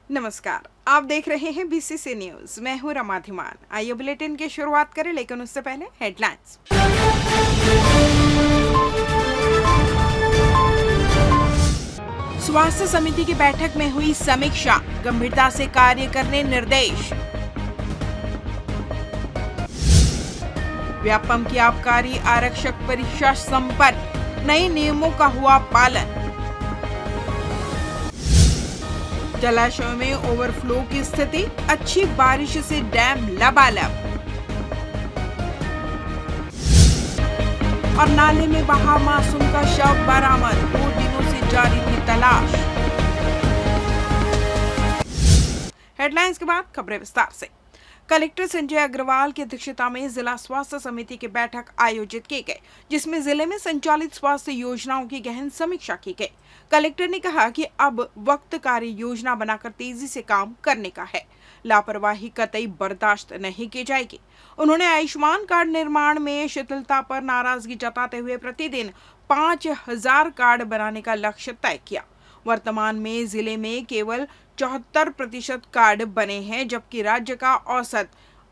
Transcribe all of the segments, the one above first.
नमस्कार, आप देख रहे हैं बीसीसी न्यूज। मैं हूं रमा धीमान। आइए बुलेटिन की शुरुआत करें, लेकिन उससे पहले हेडलाइंस। स्वास्थ्य समिति की बैठक में हुई समीक्षा, गंभीरता से कार्य करने निर्देश। व्यापम की आबकारी आरक्षक परीक्षा संपन्न, नए नियमों का हुआ पालन। जलाशयों में ओवरफ्लो की स्थिति, अच्छी बारिश से डैम लबालब। और नाले में बहा मासूम का शव बरामद, 2 दिनों से जारी थी तलाश। हेडलाइंस के बाद खबरें विस्तार से। कलेक्टर संजय अग्रवाल की अध्यक्षता में जिला स्वास्थ्य समिति की बैठक आयोजित की गई, जिसमें जिले में संचालित स्वास्थ्य योजनाओं की गहन समीक्षा की गई। कलेक्टर ने कहा कि अब वक्त कार्य योजना बनाकर तेजी से काम करने का है। लापरवाही कतई बर्दाश्त नहीं की जाएगी। उन्होंने आयुष्मान कार्ड निर्माण में शिथिलता पर नाराजगी जताते हुए प्रतिदिन 5000 कार्ड बनाने का लक्ष्य तय किया। वर्तमान में जिले में केवल 74% कार्ड बने हैं, जबकि राज्य का औसत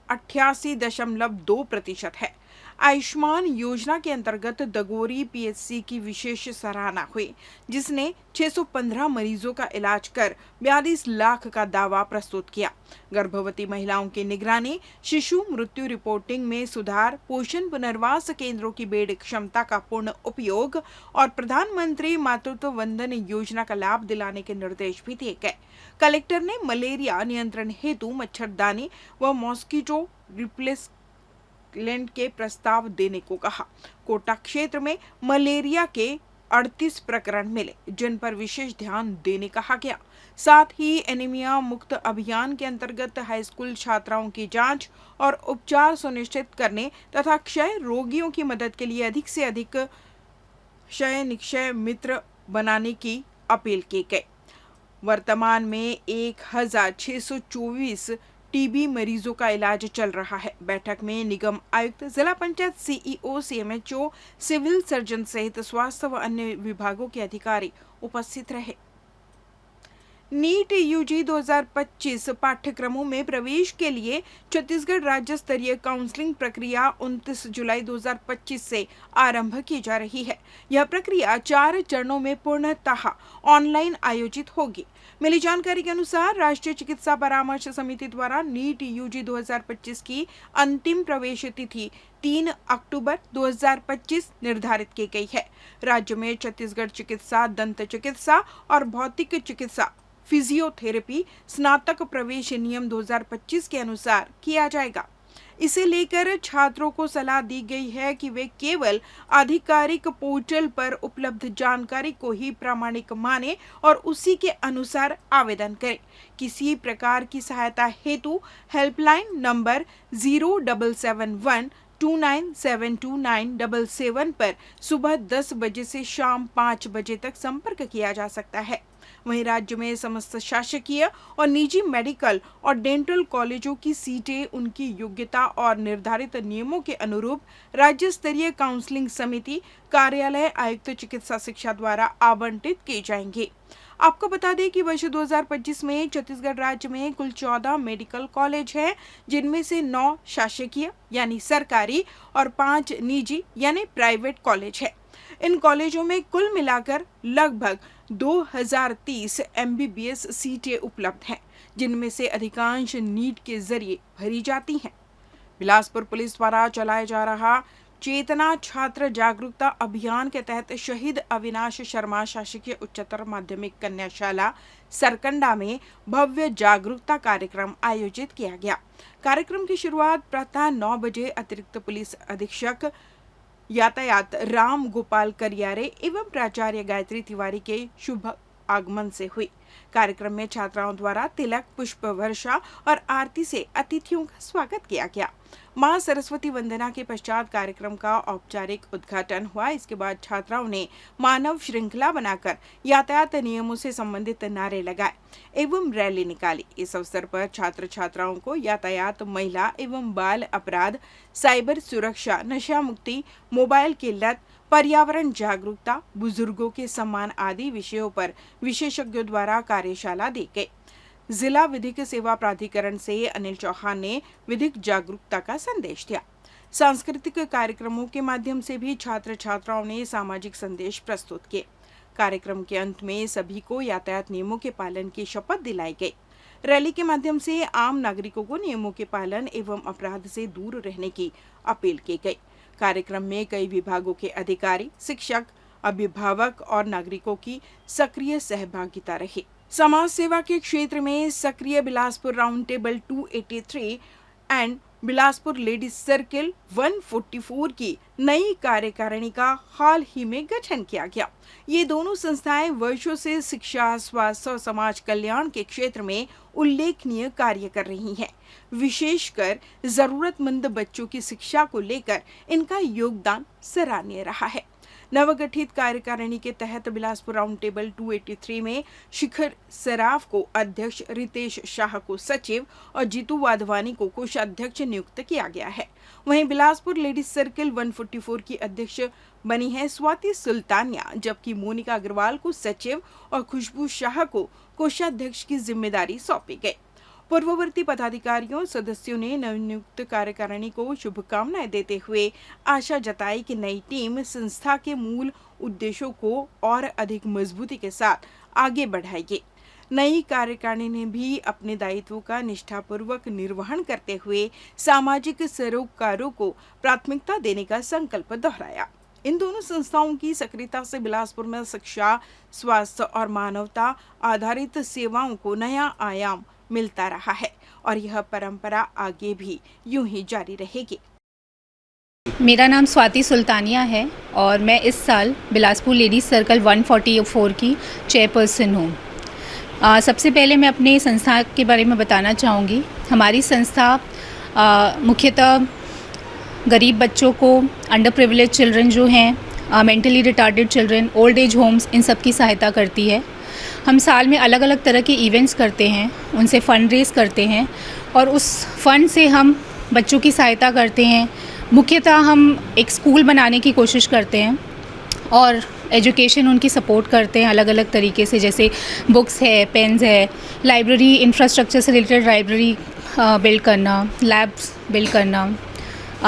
88.2% है। आयुष्मान योजना के अंतर्गत दगोरी पीएचसी की विशेष सराहना हुई, जिसने 615 मरीजों का इलाज कर 42 लाख का दावा प्रस्तुत किया। गर्भवती महिलाओं की निगरानी, शिशु मृत्यु रिपोर्टिंग में सुधार, पोषण पुनर्वास केंद्रों की बेड क्षमता का पूर्ण उपयोग और प्रधानमंत्री मातृत्व वंदन योजना का लाभ दिलाने के निर्देश भी दिए गए। कलेक्टर ने मलेरिया नियंत्रण हेतु मच्छरदानी व मॉस्किटो रिप्लेसेंट के प्रस्ताव देने को कहा। कोटा क्षेत्र में मलेरिया के 38 प्रकरण मिले, जिन पर विशेष ध्यान देने कहा गया। साथ ही एनीमिया मुक्त अभियान के अंतर्गत हाई स्कूल छात्राओं की जांच और उपचार सुनिश्चित करने तथा क्षय रोगियों की मदद के लिए अधिक से अधिक क्षय निक्षय मित्र बनाने की अपील की गई। वर्तमान में 1624 टीबी मरीजों का इलाज चल रहा है। बैठक में निगम आयुक्त, जिला panchayat CEO, CMHO, civil surgeon सहित स्वास्थ्य व अन्य विभागों के अधिकारी उपस्थित रहे। नीट यूजी 2025 पाठ्यक्रमों में प्रवेश के लिए छत्तीसगढ़ राज्य स्तरीय काउंसलिंग प्रक्रिया 29 जुलाई 2025 से आरंभ की जा रही है। यह प्रक्रिया 4 चरणों में पूर्णतः ऑनलाइन आयोजित होगी। मिली जानकारी के अनुसार राष्ट्रीय चिकित्सा परामर्श समिति द्वारा नीट यूजी 2025 की अंतिम प्रवेश तिथि 3 अक्टूबर 2025 निर्धारित की गई है। राज्य में छत्तीसगढ़ चिकित्सा, दंत चिकित्सा और भौतिक चिकित्सा, फिजियोथेरेपी स्नातक प्रवेश नियम 2025 के अनुसार किया जाएगा। इसे लेकर छात्रों को सलाह दी गई है कि वे केवल आधिकारिक पोर्टल पर उपलब्ध जानकारी को ही प्रामाणिक माने और उसी के अनुसार आवेदन करें। किसी प्रकार की सहायता हेतु हेल्पलाइन नंबर 0711297297 पर सुबह 10 बजे से शाम 5 बजे तक संपर्क किया जा सकता है। वहीं राज्य में समस्त शासकीय और निजी मेडिकल और डेंटल कॉलेजों की सीटें उनकी योग्यता और निर्धारित नियमों के अनुरूप राज्य स्तरीय काउंसलिंग समिति, कार्यालय आयुक्त चिकित्सा शिक्षा द्वारा आवंटित की जाएंगी। आपको बता दें कि वर्ष 2025 में छत्तीसगढ़ राज्य में कुल 14 मेडिकल कॉलेज हैं, जिनमें से 9 शासकीय यानी सरकारी और 5 निजी यानी प्राइवेट कॉलेज है। इन कॉलेजों में कुल मिलाकर लगभग 2030 एमबीबीएस सीटें उपलब्ध हैं, जिनमें से अधिकांश नीट के जरिए भरी जाती हैं। बिलासपुर पुलिस द्वारा चलाया जा रहा चेतना छात्र जागरूकता अभियान के तहत शहीद अविनाश शर्मा शासकीय उच्चतर माध्यमिक कन्याशाला सरकंडा में भव्य जागरूकता कार्यक्रम आयोजित किया गया। कार्यक्रम की शुरुआत प्रातः 9 बजे अतिरिक्त पुलिस अधीक्षक यातायात राम गोपाल करियारे एवं प्राचार्य गायत्री तिवारी के शुभ आगमन से हुई। कार्यक्रम में छात्राओं द्वारा तिलक, पुष्प वर्षा और आरती से अतिथियों का स्वागत किया गया। मां सरस्वती वंदना के पश्चात कार्यक्रम का औपचारिक उद्घाटन हुआ। इसके बाद छात्राओं ने मानव श्रृंखला बनाकर यातायात नियमों से संबंधित नारे लगाए एवं रैली निकाली। इस अवसर पर छात्र छात्राओं को यातायात, महिला एवं बाल अपराध, साइबर सुरक्षा, नशा मुक्ति, मोबाइल की लत, पर्यावरण जागरूकता, बुजुर्गों के सम्मान आदि विषयों पर विशेषज्ञों द्वारा कार्यशाला दी गई। जिला विधिक सेवा प्राधिकरण से अनिल चौहान ने विधिक जागरूकता का संदेश दिया। सांस्कृतिक कार्यक्रमों के माध्यम से भी छात्र छात्राओं ने सामाजिक संदेश प्रस्तुत किए। कार्यक्रम के अंत में सभी को यातायात नियमों के पालन की शपथ दिलाई गई। रैली के माध्यम से आम नागरिकों को नियमों के पालन एवं अपराध से दूर रहने की अपील की गई। कार्यक्रम में कई विभागों के अधिकारी, शिक्षक, अभिभावक और नागरिकों की सक्रिय सहभागिता रही। समाज सेवा के क्षेत्र में सक्रिय Bilaspur round table 283 and Bilaspur ladies circle 144 की नई कार्यकारिणी का हाल ही में गठन किया गया। ये दोनों संस्थाएं वर्षों से शिक्षा, स्वास्थ्य और समाज कल्याण के क्षेत्र में उल्लेखनीय कार्य कर रही हैं। विशेषकर जरूरतमंद बच्चों की शिक्षा को लेकर इनका योगदान सराहनीय रहा है। नवगठित कार्यकारिणी के तहत बिलासपुर राउंड टेबल 283 में शिखर सराफ को अध्यक्ष, रितेश शाह को सचिव और जीतू वाधवानी को कोषाध्यक्ष नियुक्त किया गया है। वहीं बिलासपुर लेडीज सर्किल 144 की अध्यक्ष बनी है स्वाति सुल्तानिया, जबकि मोनिका अग्रवाल को सचिव और खुशबू शाह को कोषाध्यक्ष की जिम्मेदारी सौंपी गई। पूर्ववर्ती पदाधिकारियों सदस्यों ने नवनियुक्त कार्यकारिणी को शुभकामनाएं देते हुए आशा जताई कि नई टीम संस्था के मूल उद्देश्यों को और अधिक मजबूती के साथ आगे बढ़ाएगी। नई कार्यकारिणी ने भी अपने दायित्वों का निष्ठापूर्वक निर्वहन करते हुए सामाजिक सरोकारों को प्राथमिकता देने का संकल्प दोहराया। इन दोनों संस्थाओं की सक्रियता से बिलासपुर में शिक्षा, स्वास्थ्य और मानवता आधारित सेवाओं को नया आयाम मिलता रहा है और यह परंपरा आगे भी यूं ही जारी रहेगी। मेरा नाम स्वाति सुल्तानिया है और मैं इस साल बिलासपुर लेडीज सर्कल 144 की चेयरपर्सन हूँ। सबसे पहले मैं अपने संस्था के बारे में बताना चाहूँगी। हमारी संस्था मुख्यतः गरीब बच्चों को, अंडर प्रिविलेज चिल्ड्रन जो हैं, mentally retarded children, old age homes, इन सब की सहायता करती है। हम साल में अलग अलग तरह के इवेंट्स करते हैं, उनसे फ़ंड रेज़ करते हैं और उस फंड से हम बच्चों की सहायता करते हैं। मुख्यतः हम एक स्कूल बनाने की कोशिश करते हैं और एजुकेशन उनकी सपोर्ट करते हैं अलग अलग तरीके से, जैसे बुक्स है, पेन्स है, लाइब्रेरी इंफ्रास्ट्रक्चर से रिलेटेड लाइब्रेरी बिल्ड करना, लैब्स बिल्ड करना।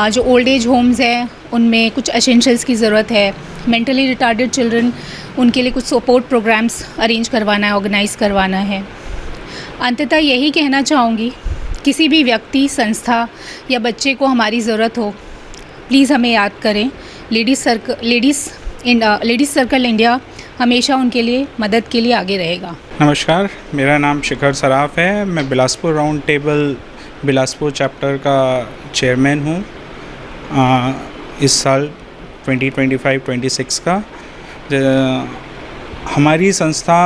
जो ओल्ड एज होम्स हैं उनमें कुछ एसेंशियल्स की ज़रूरत है। मेंटली रिटार्डेड चिल्ड्रन, उनके लिए कुछ सपोर्ट प्रोग्राम्स अरेंज करवाना है, ऑर्गेनाइज़ करवाना है। अंततः यही कहना चाहूँगी, किसी भी व्यक्ति, संस्था या बच्चे को हमारी ज़रूरत हो, प्लीज़ हमें याद करें। लेडीज़ सर्कल इंडिया हमेशा उनके लिए मदद के लिए आगे रहेगा। नमस्कार, मेरा नाम शिखर सराफ है। मैं Bilaspur round table Bilaspur chapter का चेयरमैन हूँ। इस साल 2025-26 का हमारी संस्था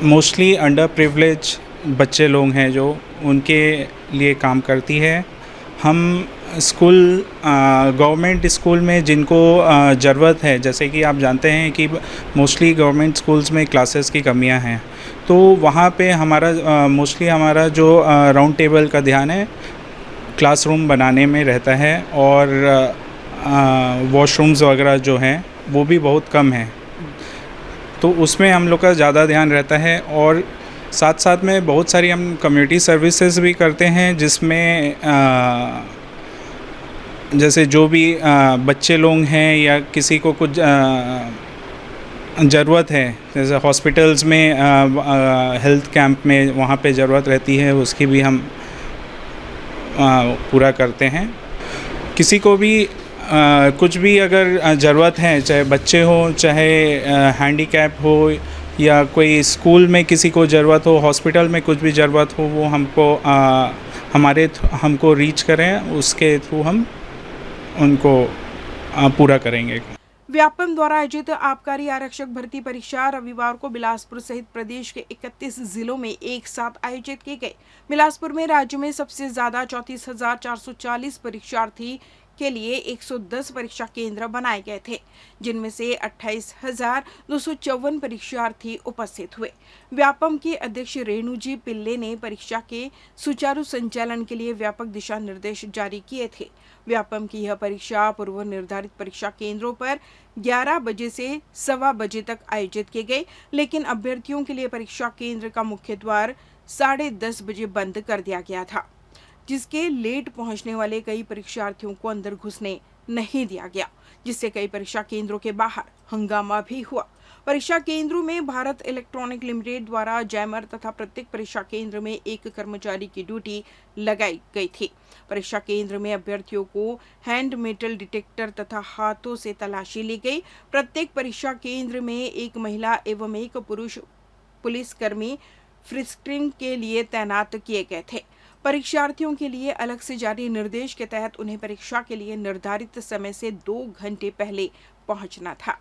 मोस्टली अंडर प्रिविलेज बच्चे लोग हैं जो उनके लिए काम करती है। हम स्कूल, गवर्नमेंट स्कूल में जिनको ज़रूरत है, जैसे कि आप जानते हैं कि मोस्टली गवर्नमेंट स्कूल्स में क्लासेस की कमियां हैं, तो वहाँ पे हमारा मोस्टली हमारा जो राउंड टेबल का ध्यान है क्लासरूम बनाने में रहता है और वॉशरूम्स वगैरह जो हैं वो भी बहुत कम हैं, तो उसमें हम लोग का ज़्यादा ध्यान रहता है। और साथ साथ में बहुत सारी हम कम्युनिटी सर्विसेज भी करते हैं, जिसमें जैसे जो भी बच्चे लोग हैं या किसी को कुछ ज़रूरत है, जैसे हॉस्पिटल्स में हेल्थ कैंप में वहाँ पे ज़रूरत रहती है, उसकी भी हम पूरा करते हैं। किसी को भी कुछ भी अगर ज़रूरत है, चाहे बच्चे हों, चाहे हैंडीकैप हो, या कोई स्कूल में किसी को ज़रूरत हो, हॉस्पिटल में कुछ भी ज़रूरत हो, वो हमको रीच करें, उसके थ्रू हम उनको पूरा करेंगे। व्यापम द्वारा आयोजित आबकारी आरक्षक भर्ती परीक्षा रविवार को बिलासपुर सहित प्रदेश के 31 जिलों में एक साथ आयोजित की गई। बिलासपुर में राज्य में सबसे ज्यादा 34,440 परीक्षार्थी के लिए 110 परीक्षा केंद्र बनाए गए थे, जिनमें से 28,254 परीक्षार्थी उपस्थित हुए। व्यापम के अध्यक्ष रेणु जी पिल्ले ने परीक्षा के सुचारू संचालन के लिए व्यापक दिशा निर्देश जारी किए थे। व्यापम की यह परीक्षा पूर्व निर्धारित परीक्षा केंद्रों पर 11 बजे से 1:15 बजे तक आयोजित की गई, लेकिन अभ्यर्थियों के लिए परीक्षा केंद्र का मुख्य द्वार 10:30 बजे बंद कर दिया गया था, जिसके लेट पहुंचने वाले कई परीक्षार्थियों को अंदर घुसने नहीं दिया गया, जिससे कई परीक्षा केंद्रों के बाहर हंगामा भी हुआ। परीक्षा केंद्रों में भारत इलेक्ट्रॉनिक लिमिटेड द्वारा जैमर तथा प्रत्येक परीक्षा केंद्र में एक कर्मचारी की ड्यूटी लगाई गई थी। परीक्षा केंद्र में अभ्यर्थियों को हैंड मेटल डिटेक्टर तथा हाथों से तलाशी ली गई। प्रत्येक परीक्षा केंद्र में एक महिला एवं एक पुरुष पुलिसकर्मी फ्रिस्किंग के लिए तैनात किए गए थे। परीक्षार्थियों के लिए अलग से जारी निर्देश के तहत उन्हें परीक्षा के लिए निर्धारित समय से 2 घंटे पहले पहुंचना था।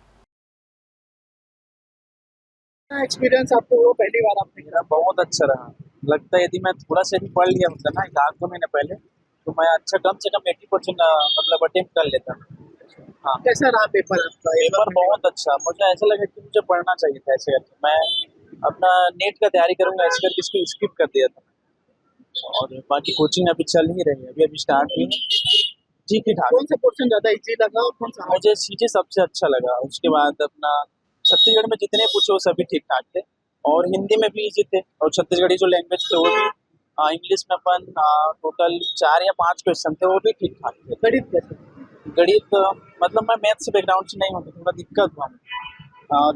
एक्सपीरियंस आपको वो पहली बार आपने मेरा बहुत अच्छा रहा। लगता है यदि मैं थोड़ा सा भी पढ़ लिया होता ना 1-2 महीने पहले, तो मैं अच्छा कम से कम 80% मतलब अटेम्प्ट कर लेता। हाँ, कैसा रहा पेपर आपका? पेपर बहुत अच्छा। मुझे ऐसा लगा कि मुझे पढ़ना चाहिए था ऐसे करके। मैं अपना नेट का तैयारी करूँगा ऐसे करके इसको स्किप कर दिया था, और बाकी कोचिंग अभी चल ही रही है, अभी स्टार्ट हुई है। ठीक ही ठाक। कौन सा पोर्शन ज़्यादा इजी लगा और कौन सा hard? मुझे सीजे सबसे अच्छा लगा। उसके बाद अपना छत्तीसगढ़ में जितने पूछे वो सभी ठीक ठाक थे, और हिंदी में भी इजी थे, और छत्तीसगढ़ी जो लैंग्वेज थे वो भी। इंग्लिश में अपन टोटल 4 या 5 क्वेश्चन थे, वो भी ठीक ठाक थे। गणित कैसे? गणित मतलब मैं मैथ्स बैकग्राउंड से नहीं हूँ, तो थोड़ा दिक्कत हुआ।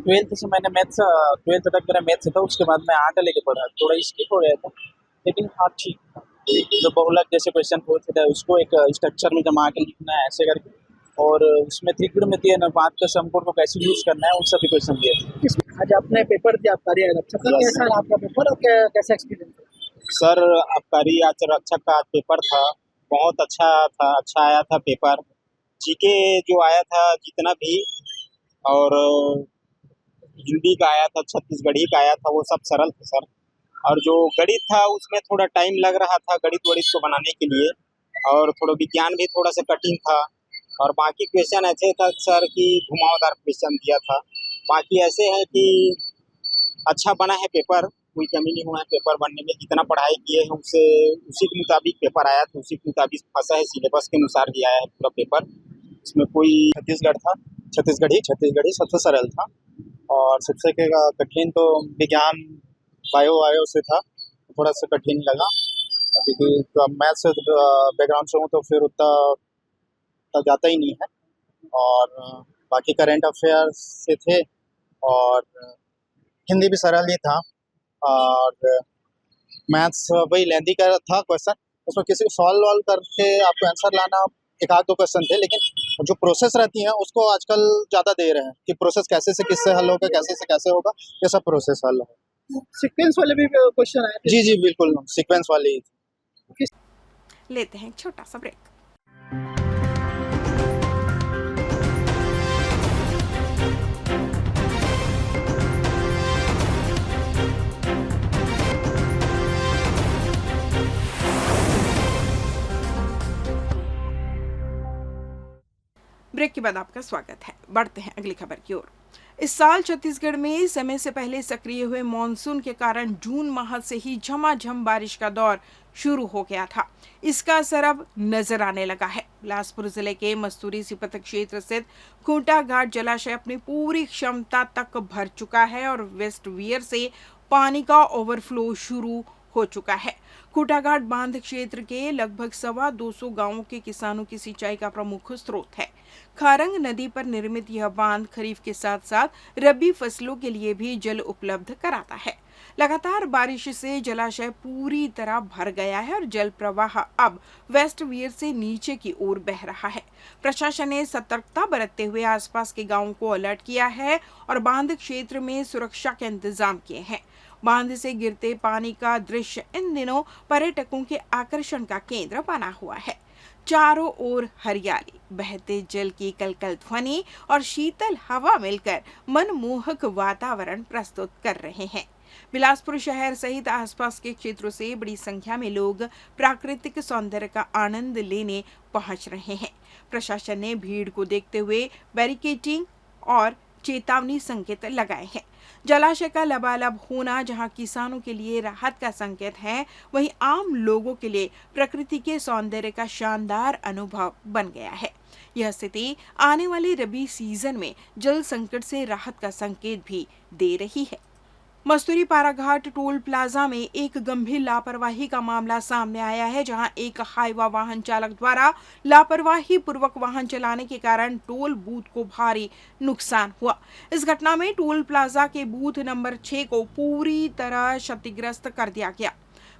12th से मैंने मैथ्स 12th तक मेरा मैथ्स था, उसके बाद मैं आर्ट लेके पढ़ा, थोड़ा स्किप हो गया था, लेकिन हाँ ठीक था। जो बहुलक जैसे क्वेश्चन पूछते थे उसको एक स्ट्रक्चर में जमा के लिखना है ऐसे करके, और उसमें त्रिकोणमितीय अनुपात का समकोण को कैसे यूज करना है, उन सभी क्वेश्चन दिए। आज आपने पेपर दिया आबकारी आरक्षक का, कैसा रहा आपका पेपर और कैसा एक्सपीरियंस? सर, आबकारी आरक्षक का पेपर था, बहुत अच्छा था, अच्छा आया था पेपर। जीके जो आया था जितना भी, और हिंदी का आया था, छत्तीसगढ़ी का आया था, वो सब सरल था सर। और जो गणित था उसमें थोड़ा टाइम लग रहा था गणित वणित को बनाने के लिए, और थोड़ा विज्ञान भी थोड़ा सा कठिन था। और बाकी क्वेश्चन ऐसे था सर कि घुमावदार क्वेश्चन दिया था। बाकी ऐसे है कि अच्छा बना है पेपर, कोई कमी नहीं हुआ है पेपर बनने में। जितना पढ़ाई किए हैं उससे उसी के मुताबिक पेपर आया था, उसी के मुताबिक फंसा है, सिलेबस के अनुसार ही आया है पूरा पेपर। इसमें कोई छत्तीसगढ़ी सबसे सरल था, और सबसे कठिन तो विज्ञान बायो से था, थोड़ा सा कठिन लगा, क्योंकि तो मैथ से बैकग्राउंड से हूँ तो फिर उतना जाता ही नहीं है। और बाकी करेंट अफेयर्स से थे, और हिंदी भी सरल ही था, और मैथ्स वही लेंदी का था क्वेश्चन, उसमें किसी को सॉल्व करके आपको आंसर लाना, 1-2 क्वेश्चन थे, लेकिन जो प्रोसेस रहती है उसको आजकल ज़्यादा दे रहे हैं कि प्रोसेस कैसे से किससे हल होगा, कैसे से कैसे होगा, ये सब प्रोसेस हल हो। सीक्वेंस वाले भी क्वेश्चन आए थे? जी बिल्कुल, सीक्वेंस वाले ही थे। लेते हैं एक छोटा सा ब्रेक। ब्रेक के बाद आपका स्वागत है। बढ़ते हैं अगली खबर की ओर। इस साल छत्तीसगढ़ में समय से पहले सक्रिय हुए मानसून के कारण जून माह से ही झमाझम बारिश का दौर शुरू हो गया था। इसका असर अब नजर आने लगा है। बिलासपुर जिले के मस्तूरी सिपत क्षेत्र स्थित खूंटा घाट जलाशय अपनी पूरी क्षमता तक भर चुका है और वेस्ट वियर से पानी का ओवरफ्लो शुरू हो चुका है। खूंटाघाट बांध क्षेत्र के लगभग 225 गांवों के किसानों की सिंचाई का प्रमुख स्रोत है। खारंग नदी पर निर्मित यह बांध खरीफ के साथ साथ रबी फसलों के लिए भी जल उपलब्ध कराता है। लगातार बारिश से जलाशय पूरी तरह भर गया है और जल प्रवाह अब वेस्ट वियर से नीचे की ओर बह रहा है। प्रशासन ने सतर्कता बरतते हुए आसपास के गांवों को अलर्ट किया है और बांध क्षेत्र में सुरक्षा के इंतजाम किए हैं। बांध से गिरते पानी का दृश्य इन दिनों पर्यटकों के आकर्षण का केंद्र बना हुआ है। चारों ओर हरियाली, बहते जल की कलकल ध्वनि और शीतल हवा मिलकर मनमोहक वातावरण प्रस्तुत कर रहे हैं। बिलासपुर शहर सहित आसपास के क्षेत्रों से बड़ी संख्या में लोग प्राकृतिक सौंदर्य का आनंद लेने पहुंच रहे हैं। प्रशासन ने भीड़ को देखते हुए बैरिकेडिंग और चेतावनी संकेत लगाए हैं। जलाशय का लबालब होना जहां किसानों के लिए राहत का संकेत है, वहीं आम लोगों के लिए प्रकृति के सौंदर्य का शानदार अनुभव बन गया है। यह स्थिति आने वाले रबी सीजन में जल संकट से राहत का संकेत भी दे रही है। मस्तूरी पाराघाट टोल प्लाजा में एक गंभीर लापरवाही का मामला सामने आया है, जहां एक हाईवा वाहन चालक द्वारा लापरवाही पूर्वक वाहन चलाने के कारण टोल बूथ को भारी नुकसान हुआ। इस घटना में टोल प्लाजा के बूथ नंबर 6 को पूरी तरह क्षतिग्रस्त कर दिया गया।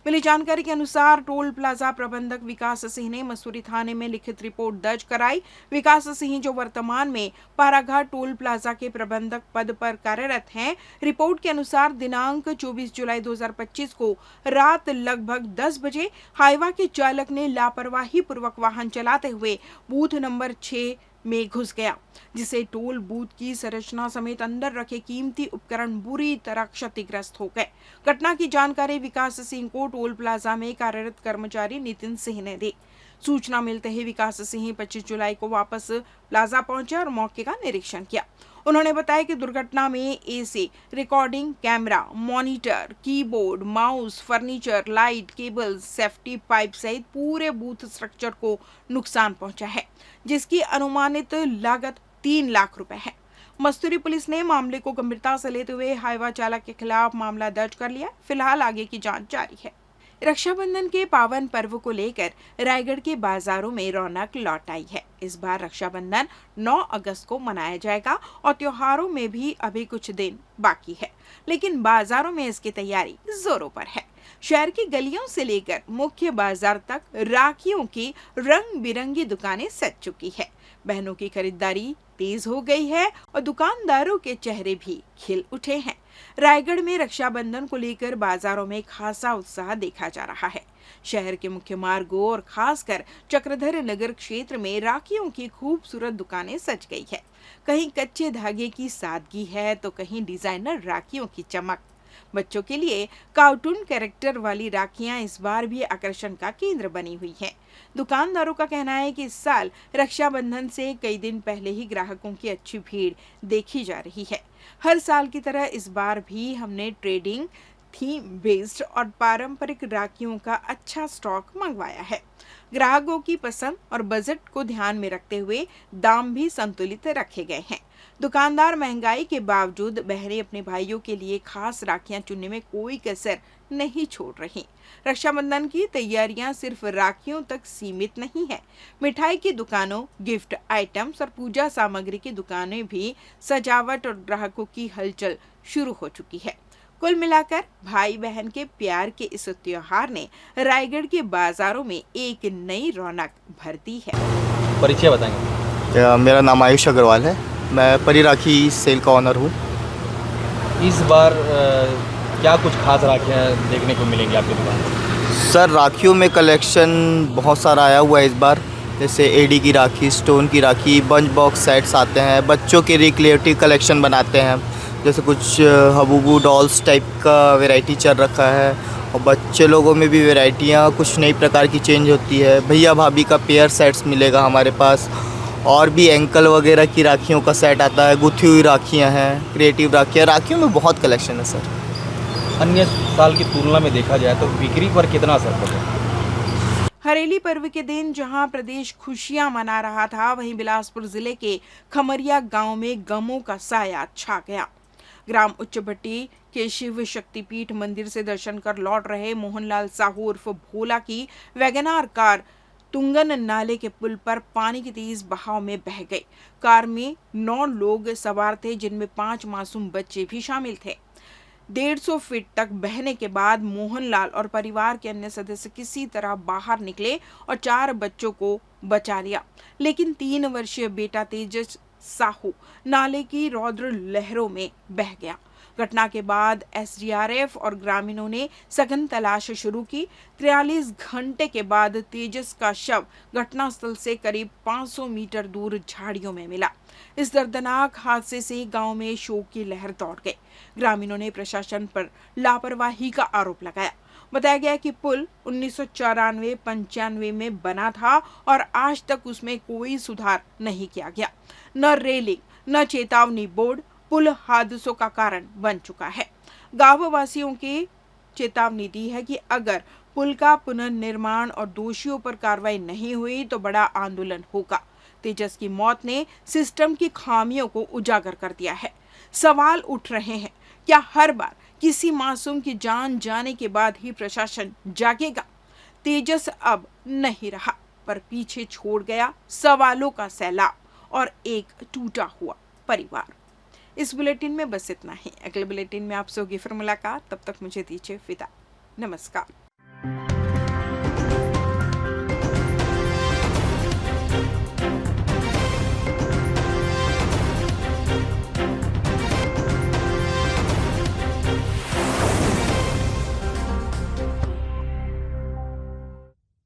मिली जानकारी के अनुसार टोल प्लाजा प्रबंधक विकास सिंह ने मसूरी थाने में लिखित रिपोर्ट दर्ज कराई। विकास सिंह, जो वर्तमान में पाराघाट टोल प्लाजा के प्रबंधक पद पर कार्यरत हैं, रिपोर्ट के अनुसार दिनांक 24 जुलाई 2025 को रात लगभग 10 बजे हाईवा के चालक ने लापरवाही पूर्वक वाहन चलाते हुए बूथ नंबर 6 में घुस गया, जिसे टोल बूथ की संरचना समेत अंदर रखे कीमती उपकरण बुरी तरह क्षतिग्रस्त हो गए। घटना की जानकारी विकास सिंह को टोल प्लाजा में कार्यरत कर्मचारी नितिन सिंह ने दी। सूचना मिलते ही विकास सिंह 25 जुलाई को वापस प्लाजा पहुंचे और मौके का निरीक्षण किया। उन्होंने बताया कि दुर्घटना में AC, recording camera, monitor, keyboard, mouse, furniture, light, cable, safety pipe सहित पूरे बूथ स्ट्रक्चर को नुकसान पहुंचा है, जिसकी अनुमानित लागत 3 लाख रुपए है। मस्तूरी पुलिस ने मामले को गंभीरता से लेते हुए हाईवा चालक के खिलाफ मामला दर्ज कर लिया। फिलहाल आगे की जांच जारी है। रक्षाबंधन के पावन पर्व को लेकर रायगढ़ के बाजारों में रौनक लौट आई है। इस बार रक्षाबंधन 9 अगस्त को मनाया जाएगा और त्योहारों में भी अभी कुछ दिन बाकी है, लेकिन बाजारों में इसकी तैयारी जोरों पर है। शहर की गलियों से लेकर मुख्य बाजार तक राखियों की रंग बिरंगी दुकानें सज चुकी है। बहनों की खरीदारी तेज हो गई है और दुकानदारों के चेहरे भी खिल उठे हैं। रायगढ़ में रक्षाबंधन को लेकर बाजारों में खासा उत्साह देखा जा रहा है। शहर के मुख्य मार्गों और खासकर चक्रधर नगर क्षेत्र में राखियों की खूबसूरत दुकानें सज गई है। कहीं कच्चे धागे की सादगी है तो कहीं डिजाइनर राखियों की चमक। बच्चों के लिए कार्टून कैरेक्टर वाली राखियां इस बार भी आकर्षण का केंद्र बनी हुई हैं। दुकानदारों का कहना है कि इस साल रक्षाबंधन से कई दिन पहले ही ग्राहकों की अच्छी भीड़ देखी जा रही है। हर साल की तरह इस बार भी हमने ट्रेडिंग, थीम बेस्ड और पारंपरिक राखियों का अच्छा स्टॉक मंगवाया है। ग्राहकों की पसंद और बजट को ध्यान में रखते हुए दाम भी संतुलित रखे गए हैं। दुकानदार महंगाई के बावजूद बहनें अपने भाइयों के लिए खास राखियां चुनने में कोई कसर नहीं छोड़ रही। रक्षाबंधन की तैयारियां सिर्फ राखियों तक सीमित नहीं है। मिठाई की दुकानों, गिफ्ट आइटम्स और पूजा सामग्री की दुकानें भी सजावट और ग्राहकों की हलचल शुरू हो चुकी है। कुल मिलाकर भाई बहन के प्यार के इस त्योहार ने रायगढ़ के बाजारों में एक नई रौनक भर दी है। परिचय बताएंगे? मेरा नाम आयुष अग्रवाल है। मैं परी राखी सेल का ऑनर हूँ। इस बार क्या कुछ खास राखियाँ देखने को मिलेंगी आपकी दुकान पर? सर, राखियों में कलेक्शन बहुत सारा आया हुआ है इस बार। जैसे एडी की राखी, स्टोन की राखी, बंच बॉक्स सेट्स आते हैं। बच्चों के रिक्रिएटिव कलेक्शन बनाते हैं, जैसे कुछ हबूबू डॉल्स टाइप का वैरायटी चल रखा है। और बच्चे लोगों में भी वैरायटियाँ कुछ नई प्रकार की चेंज होती है। भैया भाभी का पेयर सेट्स मिलेगा हमारे पास। और भी एंकल वगैरह की राखियों का सेट आता है। गुथी हुई राखियाँ हैं, क्रिएटिव राखियाँ। राखियों में बहुत कलेक्शन है सर। अन्य साल की तुलना में देखा जाए तो बिक्री पर कितना असर पड़ा? हरेली पर्व के दिन जहां प्रदेश खुशियां मना रहा था, वहीं बिलासपुर जिले के खमरिया गांव में गमों का साया छा गया। ग्राम उच्चभट्टी के शिव शक्तिपीठ मंदिर से दर्शन कर लौट रहे मोहनलाल साहू उर्फ भोला की वैगनार कार तुंगन नाले के पुल पर पानी के तेज बहाव में बह गई। कार में 9 लोग सवार थे, जिनमें 5 मासूम बच्चे भी शामिल थे। 150 फीट तक बहने के बाद मोहनलाल और परिवार के अन्य सदस्य किसी तरह बाहर निकले और 4 बच्चों को बचा लिया, लेकिन 3 वर्षीय बेटा तेजस साहू नाले की रौद्र लहरों में बह गया। घटना के बाद एसडीआरएफ और ग्रामीणों ने सघन तलाश शुरू की। 43 घंटे के बाद तेजस का शव घटनास्थल से करीब 500 मीटर दूर झाड़ियों में मिला। इस दर्दनाक हादसे से गांव में शोक की लहर दौड़ गई। ग्रामीणों ने प्रशासन पर लापरवाही का आरोप लगाया। बताया गया कि पुल 1994-95 में बना था और आज तक उसमें कोई सुधार नहीं किया गया। न रेलिंग, न चेतावनी बोर्ड, पुल हादसों का कारण बन चुका है। गांव वासियों की चेतावनी दी है कि अगर पुल का पुनर्निर्माण और दोषियों पर कार्रवाई नहीं हुई तो बड़ा आंदोलन होगा। तेजस की मौत ने सिस्टम की खामियों को उजागर कर दिया है। सवाल उठ रहे हैं, क्या हर बार किसी मासूम की जान जाने के बाद ही प्रशासन जागेगा? तेजस अब नहीं रहा, पर पीछे छोड़ गया सवालों का सैलाब और एक टूटा हुआ परिवार। इस बुलेटिन में बस इतना ही। अगले बुलेटिन में आपसे होगी फिर मुलाकात। तब तक मुझे दीजिए विदा। नमस्कार।